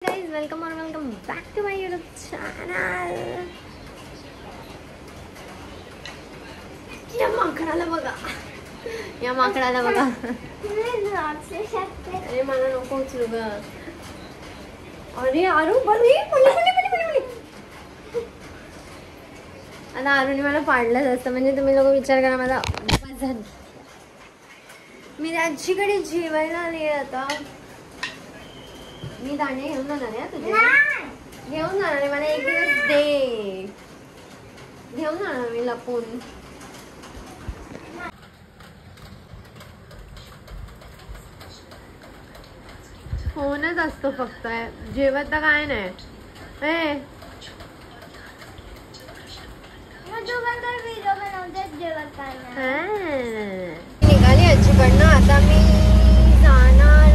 guys, welcome back to my YouTube channel. या माकडाला बघा अरे मला नको उचलू ग. अरे आरू बरी आता आरूने मला पाडलंच असतं. म्हणजे तुम्ही लोक विचार करा माझा वजन. मी आजीकडे जेवायला आले. आता मी दाणे घेऊन जाणार आहे. तुझे घेऊन जाणार आहे. मला एक दिवस दे. घेऊन जाणार मी लपून. फोनच असतो फक्त. जेवत तर काय नाही. निघाली आजीकडनं. आता मी जाणार.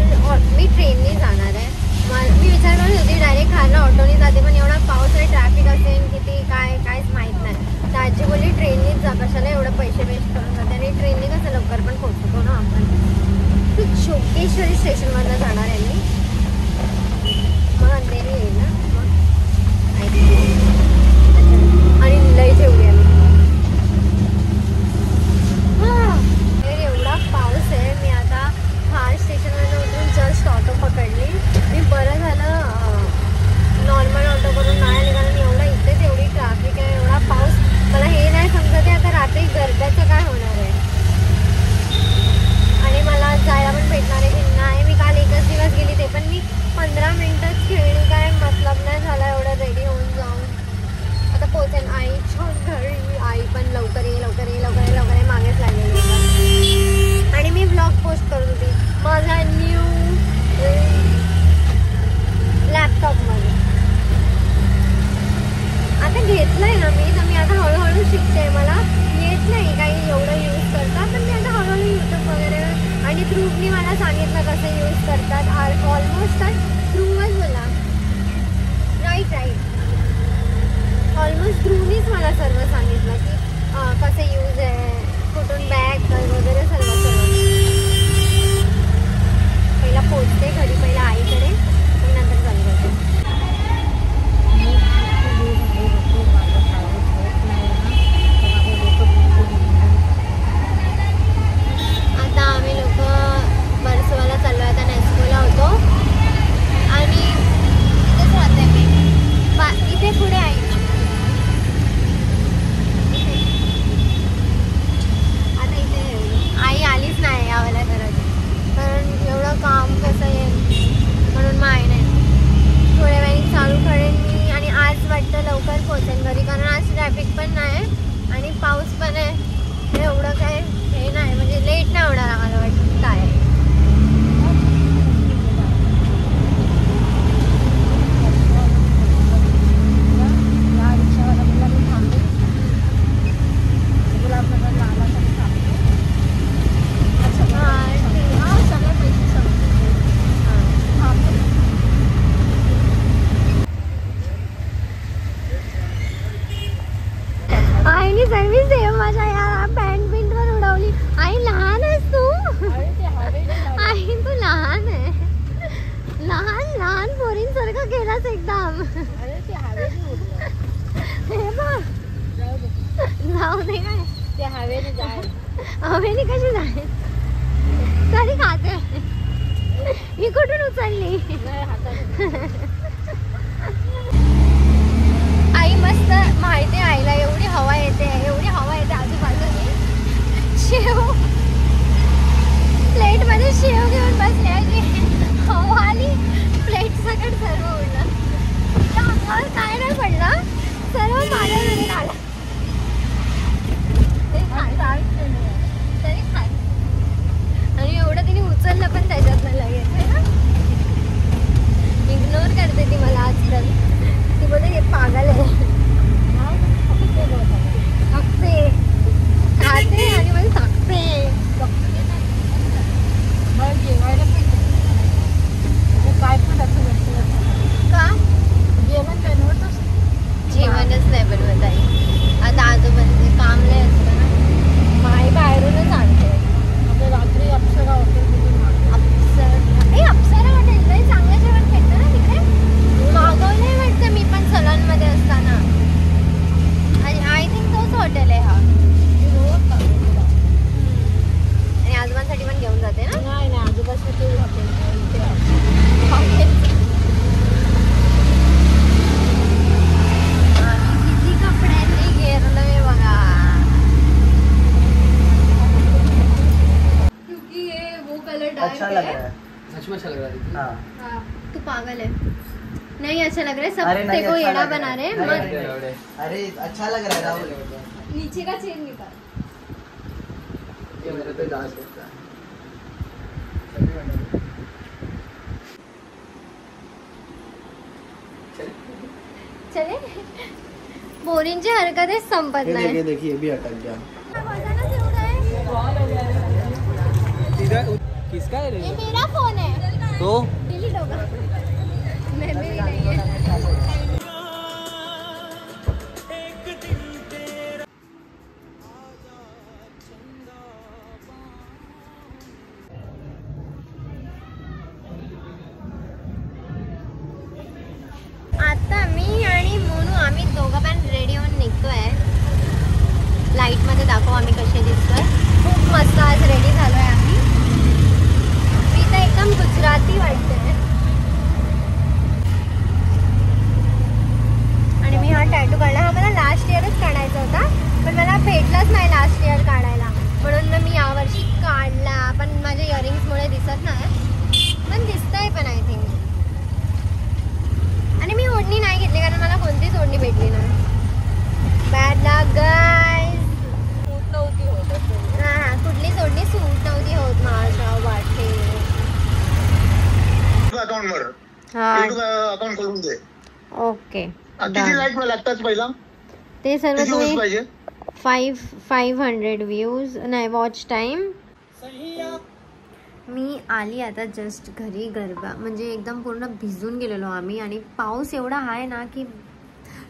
मी ट्रेनने जाणार आहे. मी विचार करत होती डायरेक्ट खारला ऑटोने जाते, पण एवढा पाऊस आहे, ट्रॅफिक असेल किती काहीच माहित नाही. तर आजी बोलली ट्रेननीच जा, कशाला एवढं पैसे वेस्ट करून जाते. आणि ट्रेनने कसं लवकर पण पोहोचतो ना आपण. तर चोकेश्वरी स्टेशनवरनं जाणार आहे मी. मग अंधेरी येईल ना. आणि लई जेवढी आम्ही. एवढा पाऊस आहे. मी आता खार स्टेशनवरनं उतरून जस्ट ऑटो पकडली. मी बरं झालं नॉर्मल ऑटो करून नाही आले, कारण एवढा इथेच एवढी ट्रॅफिक आहे, एवढा पाऊस. मला हे नाही समजत आहे आता रात्री गरब्याचं काय होणार आहे. आणि मला जायला पण भेटणार आहे की नाही. मी काल एकच दिवस गेली, ते पण मी 15 मिनिटच खेळली. काय मतलब नाही झाला एवढं रेडी होऊन जाऊन. आता पोहोचेन आईच्या घरी. आई पण लवकर ये मागेच लागलेली. आणि मी ब्लॉग पोस्ट करत होती माझा न्यू लॅपटॉपमध्ये. आता घेतलंय ना मी, तर मी आता हळूहळू शिकते. मला येत नाही काही एवढं यूज करतात, पण मी आता हळूहळू यूट्यूब वगैरे आणि ध्रुवनी मला सांगितलं कसं यूज करतात. ऑलमोस्ट ध्रुवच बोला राईट ऑलमोस्ट ध्रुवनीच मला सर्व सांगितलं की कसं यूज आहे, कुठून बॅग वगैरे सर्व. पहिला पोचते घरी, पहिला आईकडे, मग नंतर चालू करते. आता आम्ही लोक बरसोवाला चाललो आहे. आता नेस्कोला होतो आणि इथेच राहते मी. इथे पुढे आहे. आता इथे आई आलीच नाही यावेळेला घरात, कारण एवढं काम कसं येईल म्हणून मग आई नाही. थोड्या वेळाने चालू करेन मी. आणि आज वाटतं लवकर पोहोचेन घरी, कारण आज ट्रॅफिक पण नाही आणि पाऊस पण आहे. एवढं काय हे नाही, म्हणजे लेट नाही होणार आम्हाला वाटतं काय. आईने सर्विस सेव माझ्या या पॅन्ट पिंटवर उडवली. आई लहान आहेस तू. आई तू लहान आहे. लहान पोरींसारखं केलास एकदम. हे बघ जाऊ दे काय ते हवेने कशी जाईल तरी खाते. ही कुठून उचलली. आई मस्त माहिती आईला एवढी हवा येते आजूबाजूनी. शेव प्लेटमध्ये शेव घेऊन बसले आणि हवा आली, प्लेट सकट सर्व उडलं. अंगावर काय नाही पडलं, सर्व माझ्यामध्ये आलं. तरी खाय. आणि एवढं तिने उचललं पण त्याच्यात मला लगेच ना. इग्नोर करते ती मला आजकाल. ती बोलते हे पागल आहे. थकते खाते आणि मला थकते. काय पण का जेवणच नाही बनवत आई. आता आजोबांचे काम नाही असतं ना. माई बाहेरूनच आणते. रात्री अप्सरा हॉटेल. अप्सरा हॉटेल चांगलं जेवण भेटतं ना तिकडे. हाँ तू पागल है। नहीं अच्छा लग रहा है, सब तेरे को येड़ा बना रहे हैं। अरे अच्छा लग रहा है राहुल। नीचे का चेन निकाल। ये मेरे पे डांस करता है। चले बोरिंगची हरकतेच संपत नाही। देखिए भी अटक गया। किसका है ये मेरा फोन है तो डिलीट होगा। मेमोरी नहीं है। आता मी आणि मोनू आम्ही दोघं पण रेडी होऊन निघतोय। लाईट मध्ये दाखव आम्ही कसे दिसतोय। खूप मस्त आज रेडी झालोय आम्ही। मी तर एकदम गुजराती वाटते। आणि मी हा टॅटू काढला, हा मला लास्ट इयरच काढायचा होता पण मला भेटलाच नाही लास्ट इयर काढायला, म्हणून मग मी यावर्षी काढला। पण माझ्या इयरिंग्स मुळे दिसत नाही, पण दिसतंय पण आय थिंक। आणि मी ओढणी नाही घेतली कारण मला कोणतीच ओढणी भेटली नाही। बॅड लक गाईज। सूट नव्हती होत। हां कुठलीच ओढणी सूट नव्हती होत माझ्या वाटे। अकाउंटवर हां अकाउंट खोलून दे। ओके किती लाईक मला लागतात पहिला ते सर्व तुम्ही पाहिजे 500 व्ह्यूज नाही वॉच टाइम। मी आली आता जस्ट घरी। गरबा म्हणजे एकदम पूर्ण भिजून गेलेलो आम्ही आणि पाऊस एवढा आहे ना की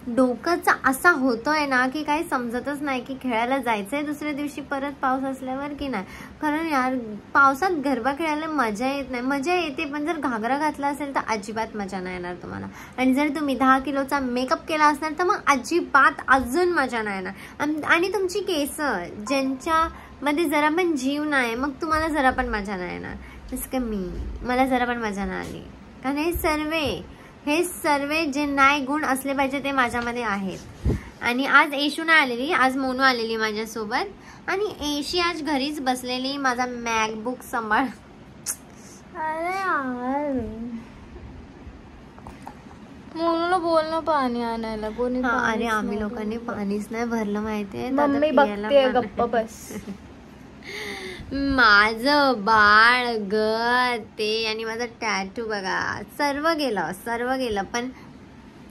डोकंच असा होतोय ना की काही समजतच नाही की खेळायला जायचंय दुसऱ्या दिवशी परत पाऊस असल्यावर की नाही। कारण यार पावसात गरबा खेळायला मजा येत नाही। मजा येते पण जर घागरा घातला असेल तर अजिबात मजा नाही येणार तुम्हाला। आणि जर तुम्ही 10 किलोचा मेकअप केला असणार तर मग अजिबात अजून मजा नाही येणार। आणि तुमची केस ज्यांच्या मध्ये जरा पण जीव नाही मग तुम्हाला जरा पण मजा नाही येणार। जसं की मला जरा पण मजा नाही आली कारण हे सर्व जे नाही गुण असले पाहिजे ते माझ्यामध्ये आहेत। आणि आज येशू नाही आलेली, आज मोनू आलेली माझ्यासोबत आणि येशी आज घरीच बसलेली माझा मॅकबुक सांभाळ। अरे यार मोनूला बोल ना पाणी आणायला कोणी। अरे आम्ही लोकांनी पाणीच नाही भरलं माहितीये। मम्मी बघते गप्प बस। माझं बाळ ग ते आणि माझं टॅटू बघा सर्व गेलं पण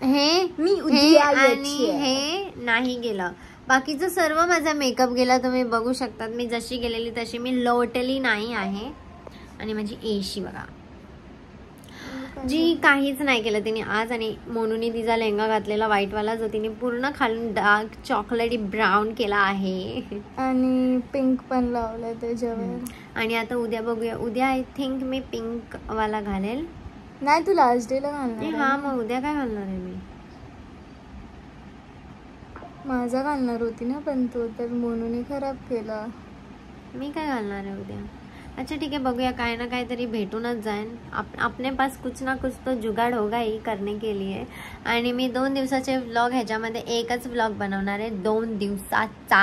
हे आणि हे नाही गेलं। बाकीचं सर्व माझा मेकअप गेला तुम्ही बघू शकतात। मी जशी गेलेली तशी मी लोटली नाही आहे। आणि माझी येशी बघा जी काहीच नाही केलं तिने आज। आणि मोनूने तिचा लेहंगा घातलेला व्हाईटवाला जो तिने पूर्ण खालून डार्क चॉकलेटी ब्राऊन केला आहे आणि पिंक पण लावलंय त्याच्यावर। आणि आता उद्या बघूया, उद्या आय थिंक मी पिंक वाला घालेल। नाही तू लास्ट डे ला घालणार। हा मग उद्या काय घालणार आहे मी? माझा घालणार होती ना पण तो तर मोनूने खराब केला। मी काय घालणार आहे उद्या? अच्छा ठीक है बघूया, काय ना काहीतरी भेटूनच जाईन। अपने पास कुछ ना कुछ तो जुगाड़ होगा ही करने के लिए। आणि मी 2 दिवसाचे व्लॉग ह्याच्यामध्ये एकच व्लॉग बनवणार आहे 2 दिवसाचा।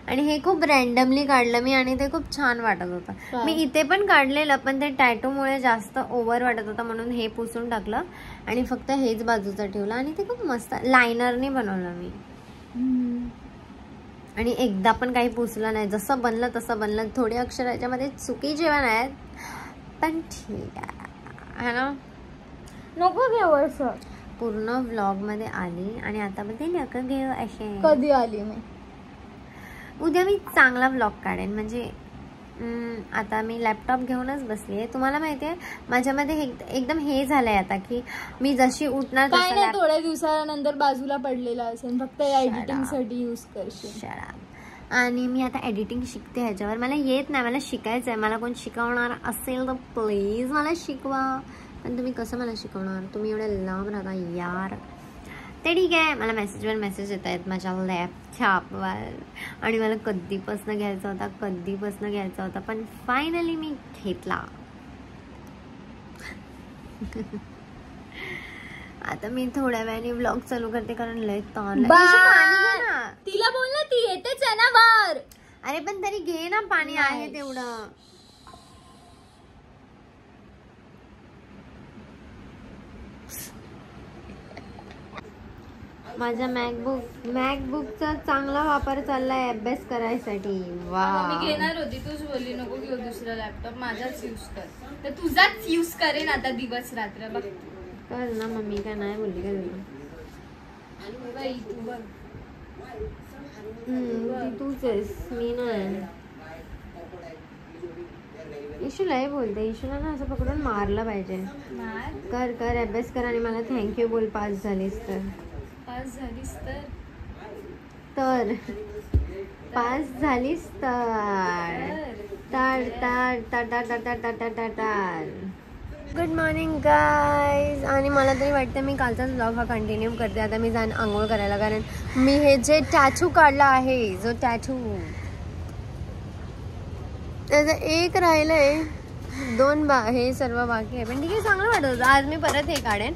आणि हे खूप रॅन्डमली काढलं मी आणि ते खूप छान वाटत होतं। मी इथे पण काढलेलं पण ते टॅटूमुळे जास्त ओव्हर वाटत होतं म्हणून हे पुसून टाकलं आणि फक्त हेच बाजूचं ठेवलं आणि ते खूप मस्त लायनरने बनवलं मी। आणि एकदा पण काही पुसलं नाही, जसं बनलं तसं बनलं। थोडे अक्षर याच्यामध्ये चुकी जेवण आहेत पण ठीक आहे ना। नको घेऊ असं। पूर्ण व्लॉग मध्ये आली आणि आता मध्ये नको घेऊ असे। कधी आली मी? उद्या मी चांगला व्लॉग काढेन। म्हणजे आता मी लॅपटॉप घेऊनच बसली आहे। तुम्हाला माहिती आहे माझ्यामध्ये एकदम हे झालंय आता की मी जशी उठणार काय नाही थोड्या दिवसानंतर बाजूला पडलेला असेल, फक्त एडिटिंग साठी यूज करशील। आणि मी आता एडिटिंग शिकते ह्याच्यावर। मला येत नाही, मला शिकायचं आहे। मला कोण शिकवणार असेल तर प्लीज मला शिकवा। पण तुम्ही कसं मला शिकवणार? तुम्ही एवढ्या लांब राहता यार। ते ठीक आहे, मला मेसेजवर मेसेज येत आहेत माझ्या लॅपटॉपवर आणि मला कधीपासून घ्यायचा होता पण फायनली मी घेतला। आता मी थोड्या वेळाने व्लॉग चालू करते कारण लय ताण लागला। तिला बोल ना, ती येतेच आहे ना बाहेर। अरे पण तरी घे ना, पाणी आहे तेवढं। माझ्या मॅकबुकचा चांगला वापर चाललाय अभ्यास करायसाठी. वा मी घेणार होती, तूच बोलली नको घेऊ दुसरा लॅपटॉप, माझाच यूज कर. तर तुझाच यूज करेन आता दिवस रात्र. बघ कर ना मम्मी, काय नाही बोलली का तुला? बाई तू बघ. ती तूच आहेस, मी नाही. इशूला हे बोलते, इशूला ना असं पकडून मारलं पाहिजे. कर कर अभ्यास कर आणि मला थँक्यू बोल पास झालीस तर. पास झालीस तर पास झालीस तर. Good morning guys. आणि मला तरी वाटतं मी कालचाच व्लॉग हा कंटिन्यू करते. आता मी जाण आंघोळ करायला, कारण मी हे जे टॅटू काढला आहे, जो टॅटू त्याचं एक राहिलंय, 2 हे सर्व बाकी आहे. पण ठीक आहे, चांगलं वाटत होतं. आज मी परत हे काढेन.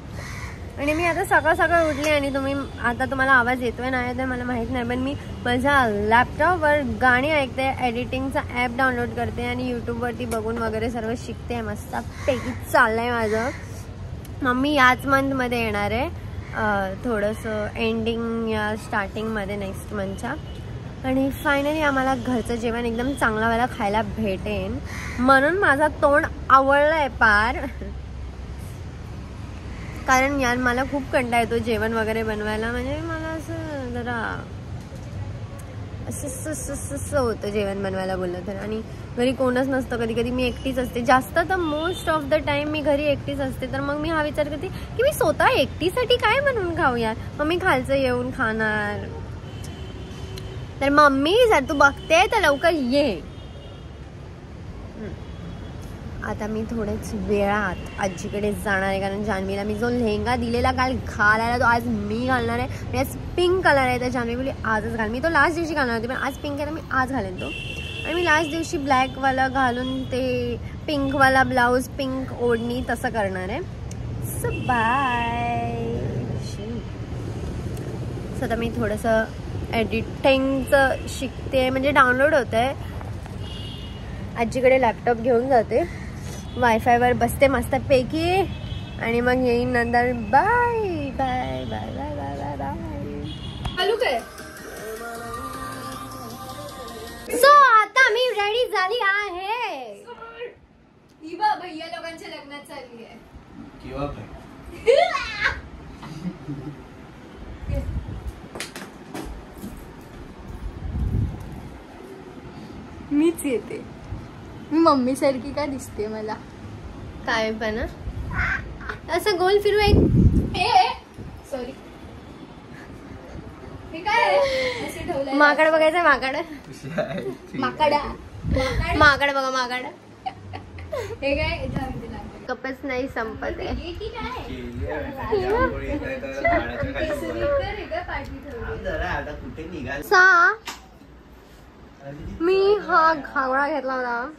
आणि मी आता सकाळ उठली आणि तुम्हाला आवाज येतोय नाही तर मला माहीत नाही, पण मी माझ्या लॅपटॉपवर गाणी ऐकते, एडिटिंगचा ॲप डाउनलोड करते आणि यूट्यूबवरती बघून वगैरे सर्व शिकते. मस्तपैकी चाललंय माझं. मम्मी याच मंथमध्ये येणार आहे, थोडंसं एंडिंग या स्टार्टिंगमध्ये नेक्स्ट मंथच्या. आणि फायनली आम्हाला घरचं जेवण एकदम चांगलावाला खायला भेटेन, म्हणून माझा तोंड आवडलं आहे पार. कारण यार मला खूप कंटाळा येतो जेवण वगैरे बनवायला. म्हणजे मला असं जरा असं होतं जेवण बनवायला बोललं तर. आणि घरी कोणच नसतं, कधी कधी मी एकटीच असते. जास्त तर मोस्ट ऑफ द टाइम मी घरी एकटीच असते. तर मग मी हा विचार करते की मी स्वतः एकटीसाठी काय बनवून खाऊ यार. मग मी खालचं येऊन खाणार. तर मम्मी जर तू बघते तर लवकर ये. आता मी थोड्याच वेळात आजीकडे जाणार आहे, कारण जान्हवीला मी जो लेहंगा दिलेला काल घालायला तो आज मी घालणार आहे. आणि आज पिंक कलर आहे, तर जान्हवी बोली आजच घाल. मी तो लास्ट दिवशी घालणार होती, पण आज पिंक आहे तर मी आज घालेन तो. आणि मी लास्ट दिवशी ब्लॅकवाला घालून ते पिंकवाला ब्लाऊज, पिंक ओढणी तसं करणार आहे. So bye. सो आता मी थोडंसं एडिटिंगचं शिकते, म्हणजे डाउनलोड होतं आहे. आजीकडे लॅपटॉप घेऊन जाते, वायफायवर बसते मस्तपैकी आणि मग येईन नंतर. Bye bye bye bye bye bye bye. चालू काय? सो आता मी रेडी झाली आहे. ही बा भैया लोकांच्या लग्नात चालली आहे. मीच येते. मी मम्मी सारखी का दिसते मला? काय पण असं गोल फिरू एक. सॉरी, हे काय असे ठेवलंय? माकड बघायचं. माकड माकडा बघा, माकड. हे काय? कपच नाही संपत आहे. मी हा घागरा घेतला होता.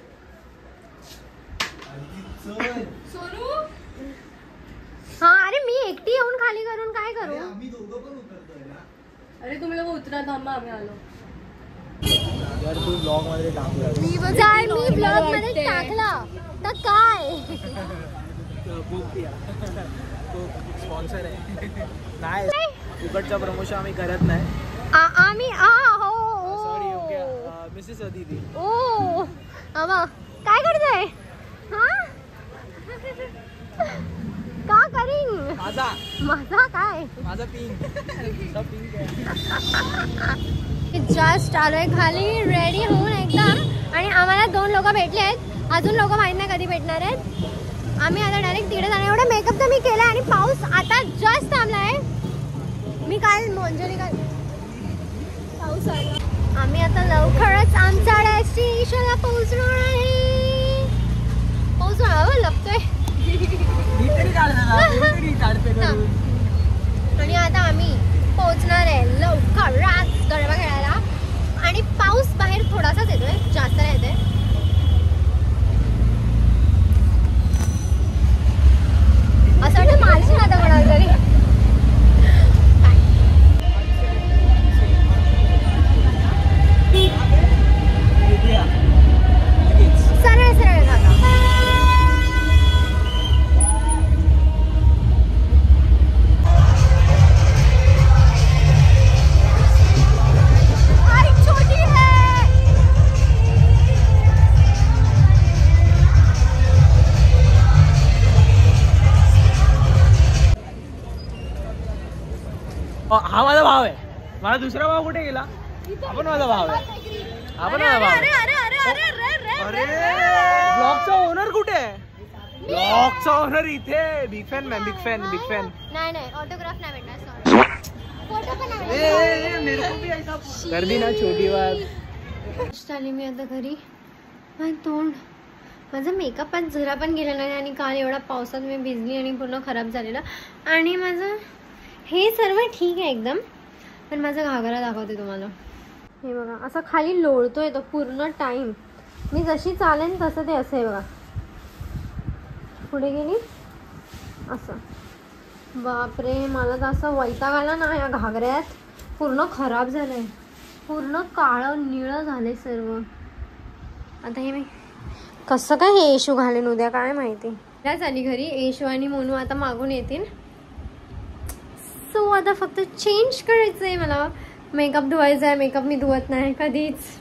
सोनू, हा अरे मी एकटी येऊन खाली करून काय करू? अरे तुम्ही लोक उतरा, थांबा आम्ही आलो. तू ब्लॉग मध्ये टाकला. मी ब्लॉग मध्ये टाकला तर काय? स्पॉन्सर आहे. नाही, फुकटचा प्रमोशन आम्ही करत नाही. आम्ही सॉरी. Okay Mrs Aditi. ओ आमा काय करताय? का करीन? माझा काय? माझा पिंक. जस्ट आलोय खाली रेडी होऊन एकदम. आणि आम्हाला 2 लोक भेटले आहेत, अजून लोक माहित नाही कधी भेटणार आहेत. आम्ही आता डायरेक्ट तिकडे जाणार. एवढा मेकअप तर मी केला आणि पाऊस आता जस्ट थांबलाय. मी काल मोंजरी पाऊस आला. आम्ही आता लवकरच आमच्या डेस्टिनेशनला पोहोचणार आहे. पोहोचणार लपतोय. आणि आता आम्ही पोहोचणार आहे लवकरच गरबा खेळायला. आणि पाऊस बाहेर थोडासाच येतोय, जास्त नाही येतोय. असं वाटतं मारशील आता कोणाला तरी. सरळ सरळ जागा. हा माझा भाव आहे. मला दुसरा भाव कुठे गेला? आपण माझा भाव आहे. आपण माझा भाव आहे. अरे ब्लॉगचा ओनर कुठे आहे? ब्लॉगचा ओनर इथे. Big fan ma'am, big fan, big fan. नाही ऑटोग्राफ नाही भेटणार, सॉरी. फोटो पण नाही गर्दी ना छोटी बात. आली मी आता घरी. माझं तोंड, माझा मेकअप आज जरा पण गेला नाही आणि काल एवढा पावसात मी भिजली आणि पूर्ण खराब झालेलं. आणि माझं हे सर्व ठीक आहे एकदम, पण माझा घागरा दाखवते तुम्हाला. हे बघा असं खाली लोळतोय तो पूर्ण टाईम. मी जशी चालेन तसं ते असं आहे बघा. पुढे गेली असं. बापरे, मला तर असं वैताग आला ना या घागऱ्यात. पूर्ण खराब झालंय, पूर्ण काळं निळं झालंय सर्व. आता हे मी कसं काय हे येशू घालेन उद्या काय माहिती. त्याच आली घरी. येशू आणि मोनू आता मागून येतील. सो आता फक्त चेंज करायचं आहे मला. मेकअप धुवायचा आहे. मेकअप मी धुवत नाही कधीच.